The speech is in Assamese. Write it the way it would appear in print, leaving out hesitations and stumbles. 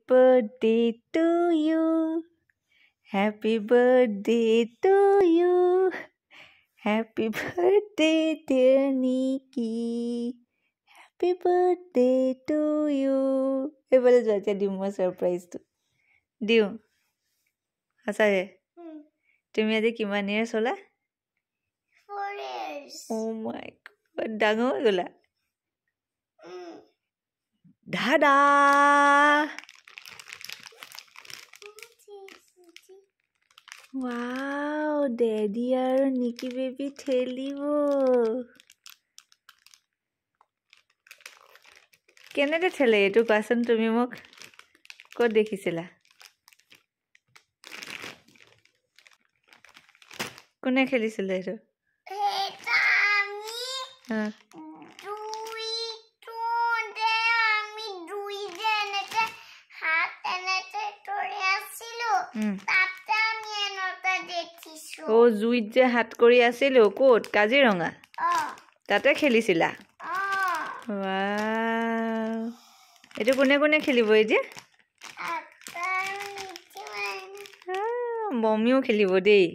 birthday to you. Happy birthday to you. Happy birthday, dear Nikki. Happy birthday to you. এইবাৰে যোৱা দিম মই সাৰপ্ৰাইজটো দিওঁ আছাৰে তুমি আজি কিমান ইয়াৰ্ছ হলা 4 years oh my god ডাঙৰ হৈ গলা দাদা wow daddy আৰু নিকি বেবি খেলিব কেনেকৈ খেলে এইটো কোৱাচোন তুমি মোক ক'ত দেখিছিলা কোনে খেলিছিলে এইটো এটা আমি দুই জেনেতে হাত এনেতে কৰি আছিলো তাতে আমি এনেতে দেখিছো ও জুইত যে হাত কৰি আছিলো ক'ত কাজিৰঙা তাতে খেলিছিলা ওয়াও এটা কোনে কোনে খেলিব এই যে মমিও খেলিব দেই